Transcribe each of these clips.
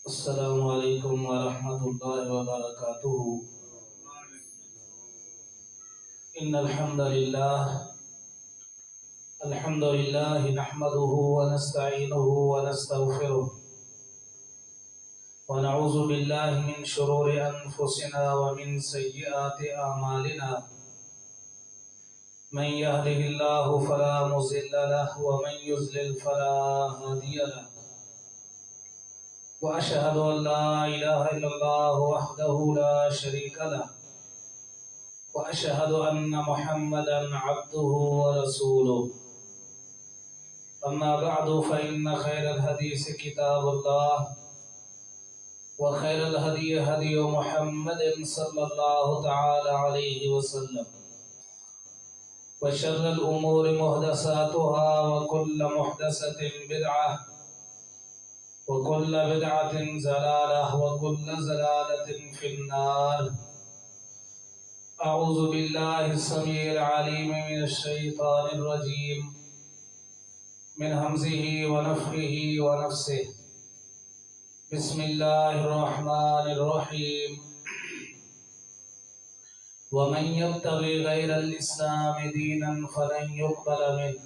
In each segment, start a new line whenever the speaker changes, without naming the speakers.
السلام علیکم ورحمۃ اللہ وبرکاتہ۔ ان الحمد للہ نحمده ونستعینه ونستغفره ونعوذ باللہ من شرور انفسنا ومن سیئات اعمالنا، من يهده الله فلا مضل له ومن يضلل فلا هادي له، وأشهد أن لا إله إلا الله وحده لا شريك له، وأشهد أن محمدا عبده ورسوله. أما بعد فإن خير الحديث كتاب الله، وخير الهدي هدي محمد صلى الله تعالى عليه وسلم، وشر الأمور محدثاتها وكل محدثة بدعة وكل بدعة ضلالة وكل ضلالة في النار. أعوذ بالله السميع العليم من الشيطان الرجيم، من همزه ونفخه ونفسه. بسم الله الرحمن الرحيم. ومن يبتغي غير الإسلام دينا فلن يقبل منه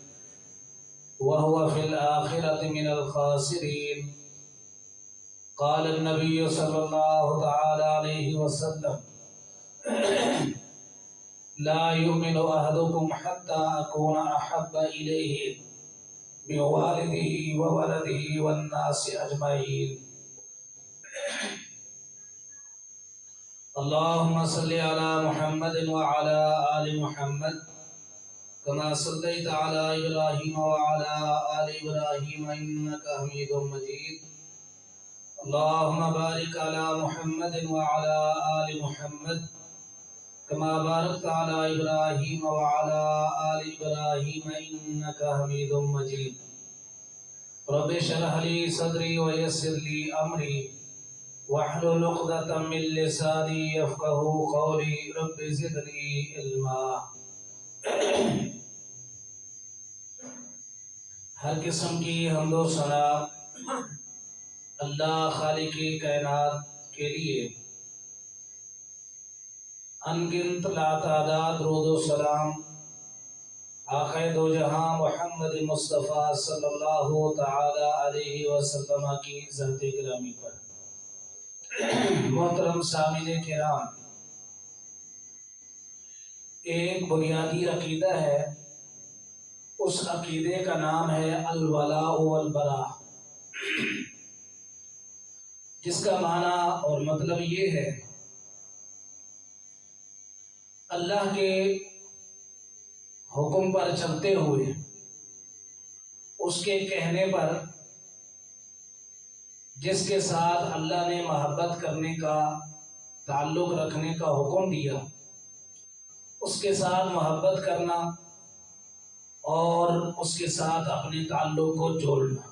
وهو في الآخرة من الخاسرين. قال النبي صلى الله تعالى عليه وسلم: لا يؤمن أحدكم حتى أكون أحب إليه من والده وولده والناس أجمعين. اللهم صل على محمد وعلى آل محمد كما صليت على إبراهيم وعلى آل إبراهيم إنك حميد مجيد. اللهم بارك على محمد وعلى آل محمد كما باركت على إبراهيم وعلى آل إبراهيم إنك حميد مجيد. رب اشرح لي صدري ويسر لي أمري واحلل عقدة من لساني يفقهوا قولي. رب زدني علما. ہر قسم کی حمد و ثنا اللہ خالق کائنات کے لیے، انگنت لاتعداد درود و سلام آقا دو جہاں محمد مصطفیٰ صلی اللہ تعالی علیہ وسلم کی ذات گرامی پر۔ محترم سامعین کرام، ایک بنیادی عقیدہ ہے، اس عقیدے کا نام ہے الولاء والبراء، جس کا معنی اور مطلب یہ ہے اللہ کے حکم پر چلتے ہوئے، اس کے کہنے پر جس کے ساتھ اللہ نے محبت کرنے کا، تعلق رکھنے کا حکم دیا، اس کے ساتھ محبت کرنا اور اس کے ساتھ اپنے تعلق کو جوڑنا۔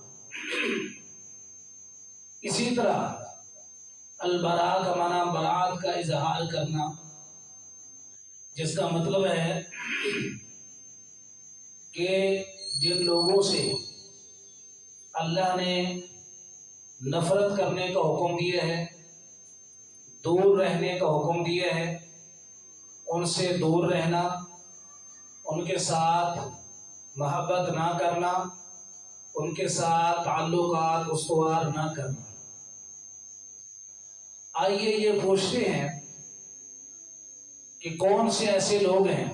اسی طرح البراء کا معنی براءت کا اظہار کرنا، جس کا مطلب ہے کہ جن لوگوں سے اللہ نے نفرت کرنے کا حکم دیا ہے، دور رہنے کا حکم دیا ہے، ان سے دور رہنا، ان کے ساتھ محبت نہ کرنا، ان کے ساتھ تعلقات استوار نہ کرنا۔ آئیے یہ پوچھتے ہیں کہ کون سے ایسے لوگ ہیں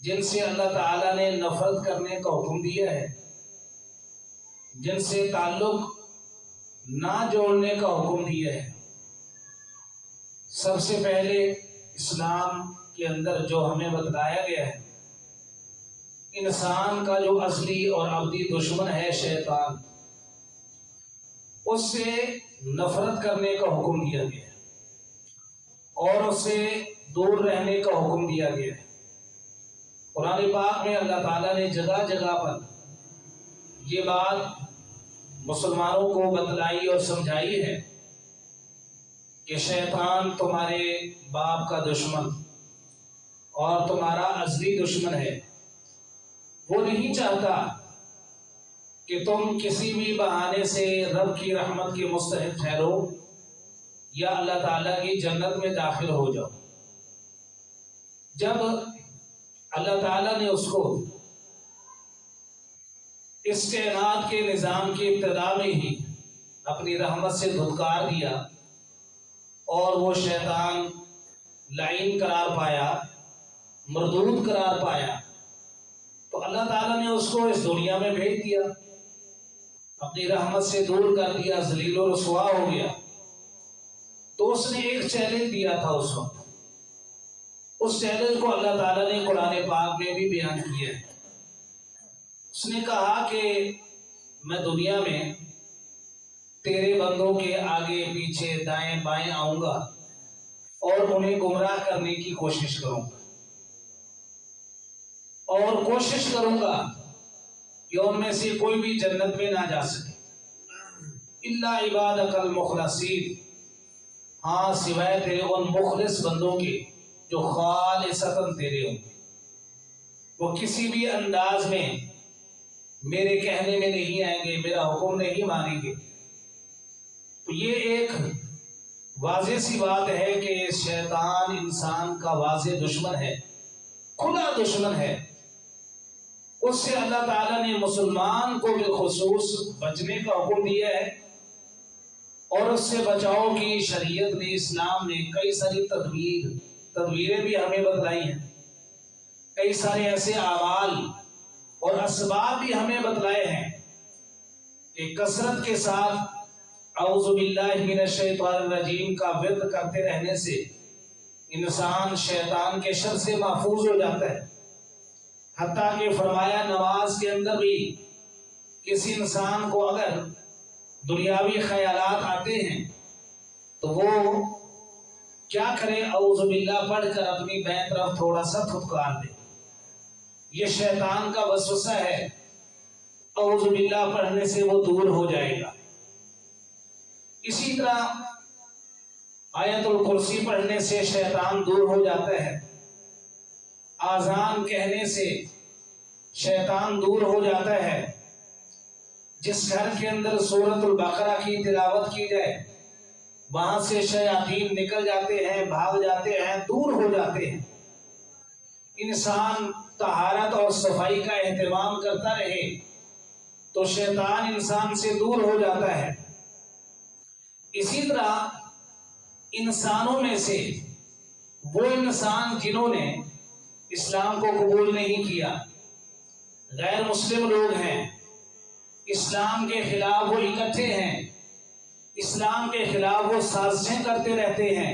جن سے اللہ تعالیٰ نے نفرت کرنے کا حکم دیا ہے، جن سے تعلق نہ جوڑنے کا حکم دیا ہے؟ سب سے پہلے اسلام کے اندر جو ہمیں بتلایا گیا ہے، انسان کا جو اصلی اور ابدی دشمن ہے شیطان، اس سے نفرت کرنے کا حکم دیا گیا ہے اور اس سے دور رہنے کا حکم دیا گیا ہے۔ قرآن پاک میں اللہ تعالیٰ نے جگہ جگہ پر یہ بات مسلمانوں کو بتلائی اور سمجھائی ہے کہ شیطان تمہارے باپ کا دشمن اور تمہارا ازلی دشمن ہے۔ وہ نہیں چاہتا کہ تم کسی بھی بہانے سے رب کی رحمت کے مستحق ٹھہرو یا اللہ تعالیٰ کی جنت میں داخل ہو جاؤ۔ جب اللہ تعالیٰ نے اس کو اس کائنات کے نظام کی ابتدا میں ہی اپنی رحمت سے دھتکار دیا اور وہ شیطان لعین قرار پایا، مردود قرار پایا، تو اللہ تعالیٰ نے اس کو اس دنیا میں بھیج دیا، اپنی رحمت سے دور کر دیا، ذلیل و رسوا ہو گیا۔ تو اس نے ایک چیلنج دیا تھا اس وقت، اس چیلنج کو اللہ تعالیٰ نے قرآن پاک میں بھی بیان کیا ہے۔ اس نے کہا کہ میں دنیا میں تیرے بندوں کے آگے پیچھے دائیں بائیں آؤں گا اور انہیں گمراہ کرنے کی کوشش کروں گا، اور کوشش کروں گا کہ ان میں سے کوئی بھی جنت میں نہ جا سکے، الا عبادک المخلصین، ہاں سوائے تیرے ان مخلص بندوں کے جو خالصتاً تیرے ہوں گے، وہ کسی بھی انداز میں میرے کہنے میں نہیں آئیں گے، میرا حکم نہیں مانیں گے۔ تو یہ ایک واضح سی بات ہے کہ شیطان انسان کا واضح دشمن ہے، کھلا دشمن ہے۔ اس سے اللہ تعالیٰ نے مسلمان کو بالخصوص بچنے کا حکم دیا ہے، اور اس سے بچاؤ کی شریعت نے، اسلام نے کئی ساری تدبیریں بھی ہمیں بتلائی ہیں، کئی سارے ایسے اعمال اور اسباب بھی ہمیں بتلائے ہیں کہ کثرت کے ساتھ اعوذ باللہ من الشیطان الرجیم کا ورد کرتے رہنے سے انسان شیطان کے شر سے محفوظ ہو جاتا ہے۔ حتیٰ کہ فرمایا نماز کے اندر بھی کسی انسان کو اگر دنیاوی خیالات آتے ہیں تو وہ کیا کرے، اعوذ باللہ پڑھ کر اپنی بائیں طرف تھوڑا سا تھپکار دے۔ یہ شیطان کا وسوسہ ہے، اعوذ باللہ پڑھنے سے وہ دور ہو جائے گا۔ اسی طرح آیت الکرسی پڑھنے سے شیطان دور ہو جاتا ہے، آذان کہنے سے شیطان دور ہو جاتا ہے۔ جس گھر کے اندر سورۃ البقرہ کی تلاوت کی جائے وہاں سے شیاطین نکل جاتے ہیں، بھاگ جاتے ہیں، دور ہو جاتے ہیں۔ انسان طہارت اور صفائی کا اہتمام کرتا رہے تو شیطان انسان سے دور ہو جاتا ہے۔ اسی طرح انسانوں میں سے وہ انسان جنہوں نے اسلام کو قبول نہیں کیا، غیر مسلم لوگ ہیں، اسلام کے خلاف وہ اکٹھے ہیں، اسلام کے خلاف وہ سازشیں کرتے رہتے ہیں،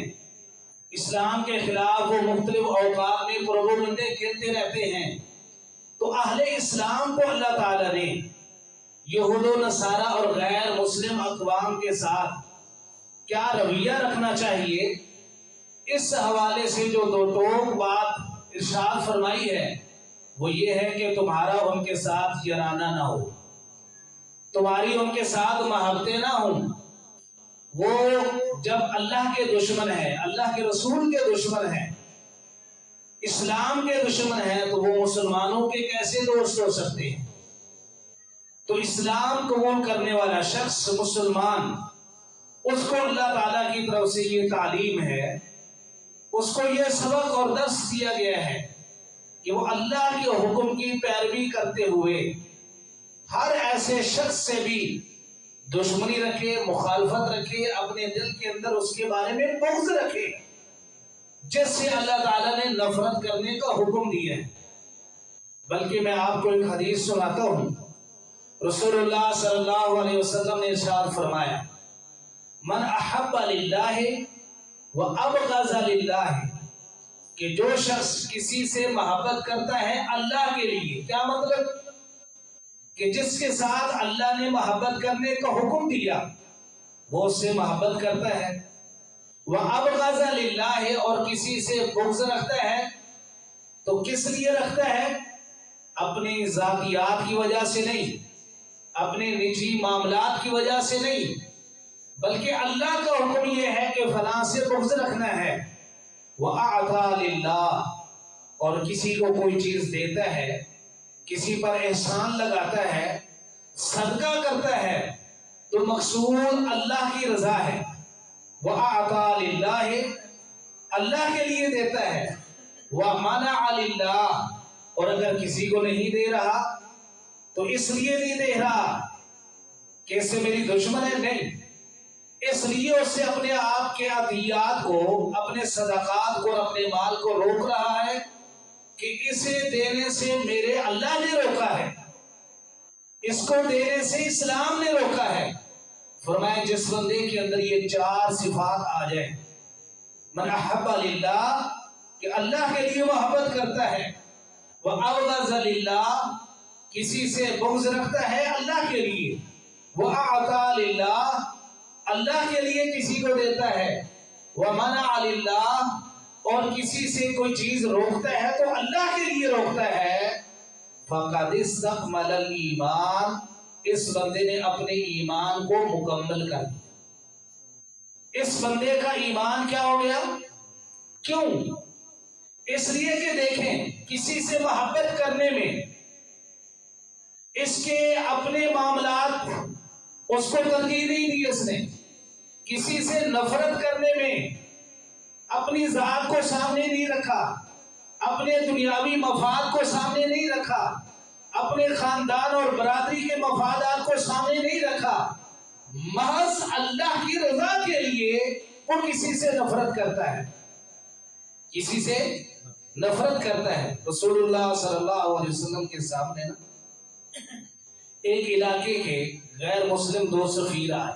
اسلام کے خلاف وہ مختلف اوقات میں پروپیگنڈے کھیلتے رہتے ہیں، تو اہل اسلام کو اللہ تعالیٰ نے یہود و نصارہ اور غیر مسلم اقوام کے ساتھ کیا رویہ رکھنا چاہیے، اس حوالے سے جو دو ٹوک بات ارشاد فرمائی ہے وہ یہ ہے کہ تمہارا ان کے ساتھ یارانہ نہ ہو، تمہاری ان کے ساتھ محبتیں نہ ہوں۔ وہ جب اللہ کے دشمن ہیں، اللہ کے رسول کے دشمن ہیں، اسلام کے دشمن ہیں، تو وہ مسلمانوں کے کیسے دوست ہو سکتے ہیں؟ تو اسلام قبول کرنے والا شخص مسلمان، اس کو اللہ تعالیٰ کی طرف سے یہ تعلیم ہے، اس کو یہ سبق اور درس دیا گیا ہے کہ وہ اللہ کے حکم کی پیروی کرتے ہوئے ہر ایسے شخص سے بھی دشمنی رکھے، مخالفت رکھے، اپنے دل کے اندر اس کے بارے میں بغض رکھے جس سے اللہ تعالیٰ نے نفرت کرنے کا حکم دیا ہے۔ بلکہ میں آپ کو ایک حدیث سناتا ہوں، رسول اللہ صلی اللہ علیہ وسلم نے ارشاد فرمایا، من احب للہ وابغض للہ، کہ جو شخص کسی سے محبت کرتا ہے اللہ کے لیے، کیا مطلب؟ کہ جس کے ساتھ اللہ نے محبت کرنے کا حکم دیا وہ اس سے محبت کرتا ہے، وابغض للہ، اور کسی سے بغض رکھتا ہے، تو کس لیے رکھتا ہے؟ اپنی ذاتیات کی وجہ سے نہیں، اپنے نجی معاملات کی وجہ سے نہیں، بلکہ اللہ کا حکم یہ ہے کہ فلاں سے بغض رکھنا ہے۔ وَأَعْطَى لِلَّهِ، اور کسی کو کوئی چیز دیتا ہے، کسی پر احسان لگاتا ہے، صدقہ کرتا ہے تو مقصود اللہ کی رضا ہے، وَأَعْطَى لِلَّهِ اللہ کے لیے دیتا ہے، وَمَنَعَ لِلَّهِ اور اگر کسی کو نہیں دے رہا تو اس لیے نہیں دے رہا کہ اس سے میری دشمن ہے، نہیں، اس لیے اس سے اپنے آپ کے عطیات کو، اپنے صدقات کو اور اپنے مال کو روک رہا ہے کہ اسے دینے سے میرے اللہ نے روکا ہے، اس کو دینے سے اسلام نے روکا ہے۔ فرمایا جس بندے کے اندر یہ 4 صفات آ جائیں، من احب للہ کہ اللہ کے لیے محبت کرتا ہے، وابغض للہ کسی سے بغض رکھتا ہے اللہ کے لیے، واعطى للہ اللہ کے لیے کسی کو دیتا ہے، ومنع للہ اور کسی سے کوئی چیز روکتا ہے تو اللہ کے لیے روکتا ہے، فقد استکمل الایمان اس بندے نے اپنے ایمان کو مکمل کر دیا۔ اس بندے کا ایمان کیا ہو گیا؟ کیوں؟ اس لیے کہ دیکھیں کسی سے محبت کرنے میں اس کے اپنے معاملات اس کو ترجیح نہیں دی، اس نے کسی سے نفرت کرنے میں اپنی ذات کو سامنے نہیں رکھا، اپنے دنیاوی مفاد کو سامنے نہیں رکھا، اپنے خاندان اور برادری کے مفادات کو سامنے نہیں رکھا، محض اللہ کی رضا کے لیے وہ کسی سے نفرت کرتا ہے، کسی سے نفرت کرتا ہے۔ رسول اللہ صلی اللہ علیہ وسلم کے سامنے نا ایک علاقے کے غیر مسلم 2 سفیر آئے،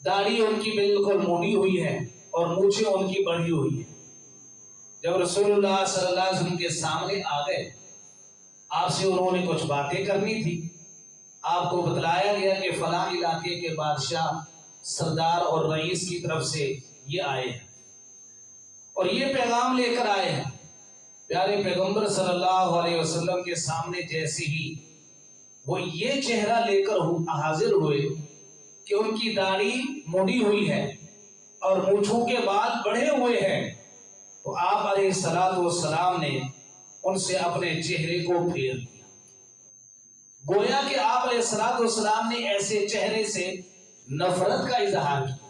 داڑھی ان کی بالکل مونڈی ہوئی ہے اور مونچھیں ان کی بڑھی ہوئی ہے۔ جب رسول اللہ صلی اللہ علیہ وسلم کے سامنے آ گئے، آپ سے انہوں نے کچھ باتیں کرنی تھی، آپ کو بتلایا گیا کہ فلاں علاقے کے بادشاہ سردار اور رئیس کی طرف سے یہ آئے ہیں اور یہ پیغام لے کر آئے ہیں۔ پیارے پیغمبر صلی اللہ علیہ وسلم کے سامنے جیسے ہی وہ یہ چہرہ لے کر حاضر ہوئے کہ ان کی داڑھی مونڈی ہوئی ہے اور مونچھوں کے بال بڑھے ہوئے ہیں، تو آپ علیہ السلام نے ان سے اپنے چہرے کو پھیر دیا، گویا کہ آپ علیہ السلام نے ایسے چہرے سے نفرت کا اظہار کیا۔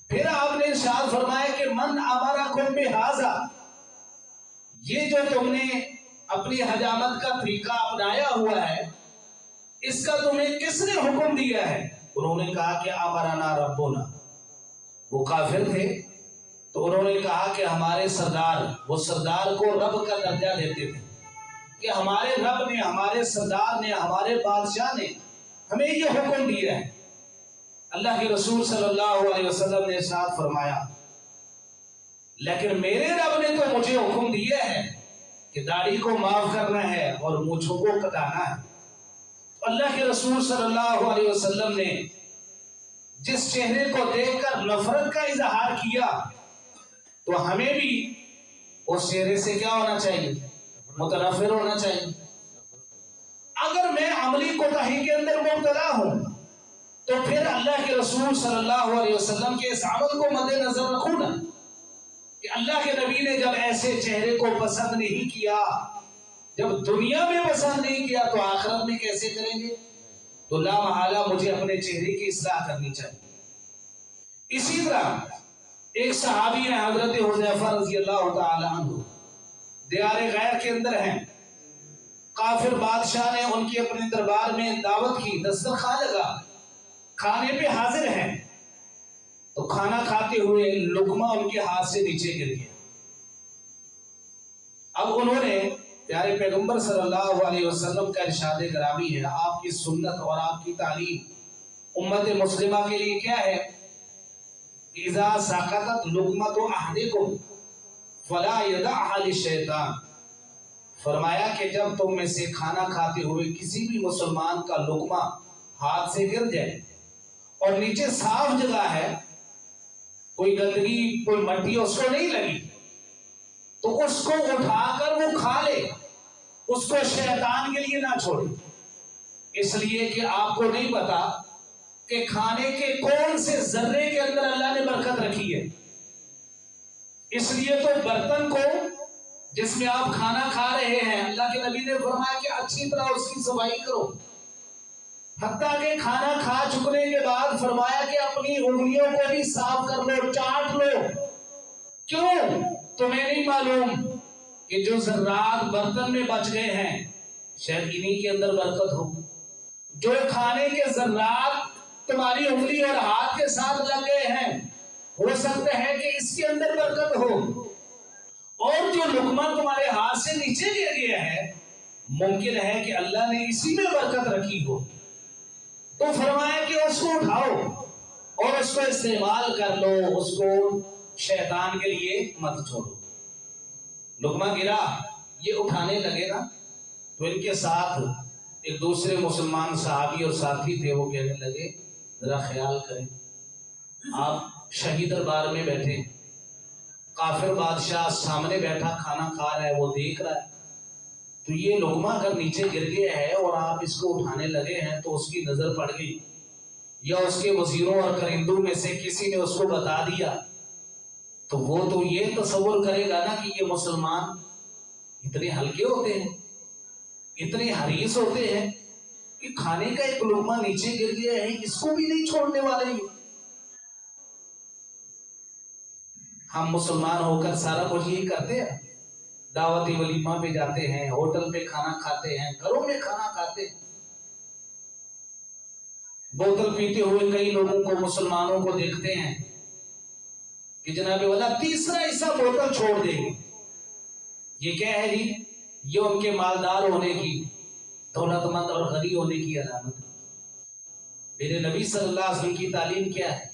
پھر آپ نے ارشاد فرمایا کہ من امرکم بہذا یہ جو تم نے اپنی حجامت کا طریقہ اپنایا ہوا ہے اس کا تمہیں کس نے حکم دیا ہے؟ انہوں نے کہا کہ امرنا ربنا، وہ کافر تھے تو انہوں نے کہا کہ ہمارے سردار، وہ سردار کو رب کا درجہ دیتے تھے کہ ہمارے رب نے، ہمارے سردار نے، ہمارے بادشاہ نے ہمیں یہ حکم دیا ہے۔ اللہ کے رسول صلی اللہ علیہ وسلم نے ارشاد فرمایا لیکن میرے رب نے تو مجھے حکم دیا ہے کہ داڑھی کو معاف کرنا ہے اور مونچھوں کو کٹانا ہے۔ اللہ کے رسول صلی اللہ علیہ وسلم نے جس چہرے کو دیکھ کر نفرت کا اظہار کیا تو ہمیں بھی اس چہرے سے کیا ہونا چاہیے؟ متنفر ہونا چاہیے۔ اگر میں عملی کوتاہی کے اندر مبتلا ہوں تو پھر اللہ کے رسول صلی اللہ علیہ وسلم کے اس عمل کو مد نظر رکھوں نا کہ اللہ کے نبی نے جب ایسے چہرے کو پسند نہیں کیا، جب دنیا میں پسند نہیں کیا تو آخرت میں کیسے کریں گے؟ تو لا محالہ مجھے اپنے چہرے کی اصلاح کرنی چاہیے۔ اسی طرح ایک صحابی ہیں حضرت حذیفہ رضی اللہ تعالی عنہ، دیار غیر کے اندر ہیں، کافر بادشاہ نے ان کی اپنے دربار میں دعوت کی، دسترخوان لگا، کھانے پہ حاضر ہیں تو کھانا کھاتے ہوئے لقمہ ان کے ہاتھ سے نیچے گر گیا۔ اب انہوں نے پیارے پیغمبر صلی اللہ علیہ وسلم کا ارشاد گرامی ہے، آپ کی سنت اور آپ کی تعلیم امت مسلمہ کے لیے کیا ہے؟ اذا سقطت لقمۃ احدکم فلا یدعها للشیطان، فرمایا کہ جب تم میں سے کھانا کھاتے ہوئے کسی بھی مسلمان کا لقمہ ہاتھ سے گر جائے اور نیچے صاف جگہ ہے، کوئی گندگی کوئی مٹی اس کو نہیں لگی، تو اس کو اٹھا کر وہ کھا لے، اس کو شیطان کے لیے نہ چھوڑے، اس لیے کہ آپ کو نہیں پتا کہ کھانے کے کون سے ذرے کے اندر اللہ نے برکت رکھی ہے۔ اس لیے تو برتن کو جس میں آپ کھانا کھا رہے ہیں، اللہ کے نبی نے فرمایا کہ اچھی طرح اس کی صفائی کرو، حتیٰ کہ کھانا کھا چکنے کے بعد فرمایا کہ اپنی انگلیوں کو بھی صاف کر لو، چاٹ لو۔ کیوں؟ تمہیں نہیں معلوم کہ جو ذرات برتن میں بچ گئے ہیں شاید انہی کے اندر برکت ہو۔ جو کھانے کے ذرات تمہاری انگلی اور ہاتھ کے ساتھ لگ گئے ہیں ہو سکتا ہے کہ اس کے اندر برکت ہو، اور جو لقمہ تمہارے ہاتھ سے نیچے گر گیا ہے ممکن ہے کہ اللہ نے اسی میں برکت رکھی ہو۔ تو فرمایا کہ اس کو اٹھاؤ اور اس کو استعمال کر لو، اس کو شیطان کے لیے مت چھوڑو۔ لقمہ گرا، یہ اٹھانے لگے نا تو ان کے ساتھ ایک دوسرے مسلمان صحابی اور ساتھی تھے، وہ کہنے لگے ذرا خیال کریں، آپ شاہی دربار میں بیٹھے، کافر بادشاہ سامنے بیٹھا کھانا کھا رہا ہے، وہ دیکھ رہا ہے، تو یہ لقمہ اگر نیچے گر گیا ہے اور آپ اس کو اٹھانے لگے ہیں تو اس کی نظر پڑ گئی یا اس کے وزیروں اور کرندوں میں سے کسی نے اس کو بتا دیا تو وہ تو یہ تصور کرے گا نا کہ یہ مسلمان اتنے ہلکے ہوتے ہیں، اتنے حریص ہوتے ہیں کہ کھانے کا ایک لقمہ نیچے گر گیا ہے اس کو بھی نہیں چھوڑنے والے ہیں۔ ہم مسلمان ہو کر سارا کچھ یہی کرتے ہیں، دعوتی ولیمہ پہ جاتے ہیں، ہوٹل پہ کھانا کھاتے ہیں، گھروں میں کھانا کھاتے ہیں، بوتل پیتے ہوئے کئی لوگوں کو مسلمانوں کو دیکھتے ہیں کہ جناب والا تیسرا حصہ بوتل چھوڑ دیں گے۔ یہ کیا ہے جی؟ یہ ان کے مالدار ہونے کی، دولت مند اور غنی ہونے کی علامت ہے۔ میرے نبی صلی اللہ علیہ وسلم کی تعلیم کیا ہے؟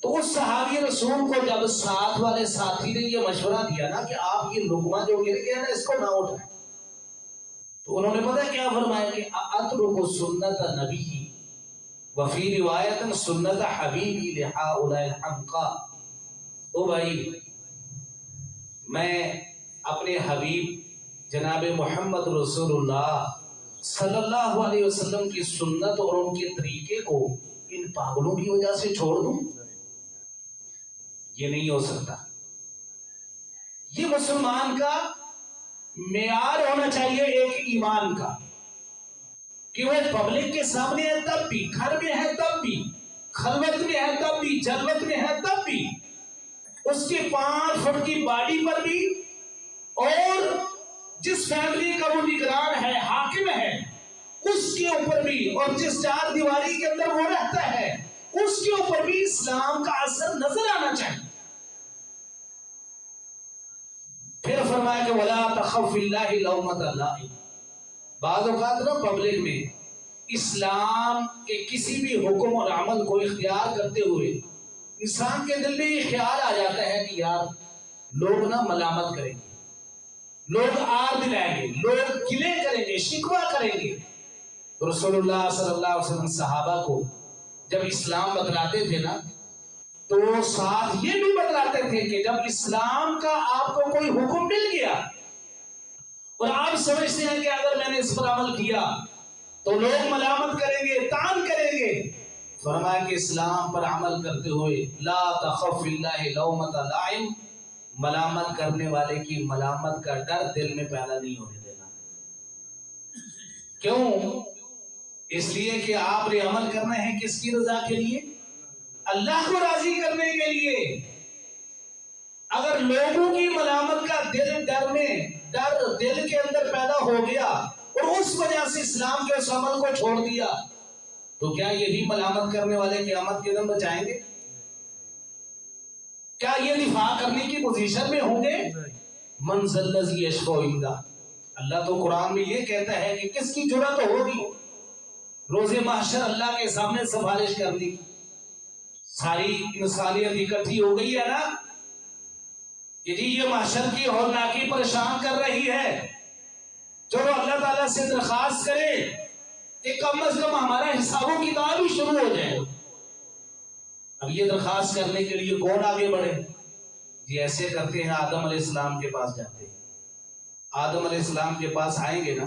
تو اس صحابی رسول کو جب ساتھ والے ساتھی نے یہ مشورہ دیا نا کہ آپ یہ لقمہ جو گر گیا نا اس کو نہ اٹھائیں، تو انہوں نے پتہ کیا فرمایا کہ اترک سنت نبی وفی روایت سنت حبیبی لہؤلاء الحمقاء۔ او بھائی، میں اپنے حبیب جناب محمد رسول اللہ صلی اللہ علیہ وسلم کی سنت اور ان کے طریقے کو ان پاگلوں کی وجہ سے چھوڑ دوں؟ یہ نہیں ہو سکتا۔ یہ مسلمان کا معیار ہونا چاہیے ایک ایمان کا، کہ وہ پبلک کے سامنے ہے تب بھی، گھر میں ہے تب بھی، خلوت میں ہے تب بھی، جلوت میں ہے تب بھی، اس کے 5 فٹ کی باڈی پر بھی، اور جس فیملی کا وہ نگران ہے، حاکم ہے، اس کے اوپر بھی، اور جس 4 دیواری کے اندر وہ رہتا ہے اس کے اوپر بھی اسلام کا اثر نظر آنا چاہیے۔ پھر فرمایا کہ وَلَا تَخَفْ فِي اللَّهِ لَوْمَةَ لَائِمٍ۔ بعض اوقات نا پبلک میں اسلام کے کسی بھی حکم اور عمل کو اختیار کرتے ہوئے انسان کے دل میں یہ خیال آ جاتا ہے کہ یار لوگ نا ملامت کریں گے، لوگ آر دلائیں گے، لوگ گلے کریں گے، شکوہ کریں گے۔ تو رسول اللہ صلی اللہ علیہ وسلم صحابہ کو جب اسلام بتلاتے تھے نا تو ساتھ یہ بھی بتلاتے تھے کہ جب اسلام کا آپ کو کوئی حکم مل گیا اور آپ سمجھتے ہیں کہ اگر میں نے اس پر عمل کیا تو لوگ ملامت کریں گے، طعن کریں گے، فرمایا کہ اسلام پر عمل کرتے ہوئے لا تخف فی اللہ لومۃ لائم، ملامت کرنے والے کی ملامت کا ڈر دل میں پیدا نہیں ہونے دینا۔ کیوں؟ اس لیے کہ آپ نے عمل کرنا ہے کس کی رضا کے لیے؟ اللہ کو راضی کرنے کے لیے۔ اگر لوگوں کی ملامت کا ڈر دل کے اندر پیدا ہو گیا اور اس وجہ سے اسلام کے اس عمل کو چھوڑ دیا تو کیا یہی ملامت کرنے والے قیامت کے دن بچائیں گے؟ کیا یہ دفاع کرنے کی پوزیشن میں ہوں گے؟ من ذا الذی یشفع عنده۔ اللہ تو قرآن میں یہ کہتا ہے کہ کس کی جرأت ہوگی روز محشر اللہ کے سامنے سفارش کرنے کی؟ ساری انسانیت اکٹھی ہو گئی ہے نا کہ جی یہ محشر کی ہولناکی پریشان کر رہی ہے، چلو اللہ تعالیٰ سے درخواست کرے کہ کم از کم ہمارا حساب و کتاب ہی شروع ہو جائے۔ اب یہ درخواست کرنے کے لیے کون آگے بڑھے؟ جی ایسے کرتے ہیں، آدم علیہ السلام کے پاس جاتے ہیں، آدم علیہ السلام کے پاس آئیں گے نا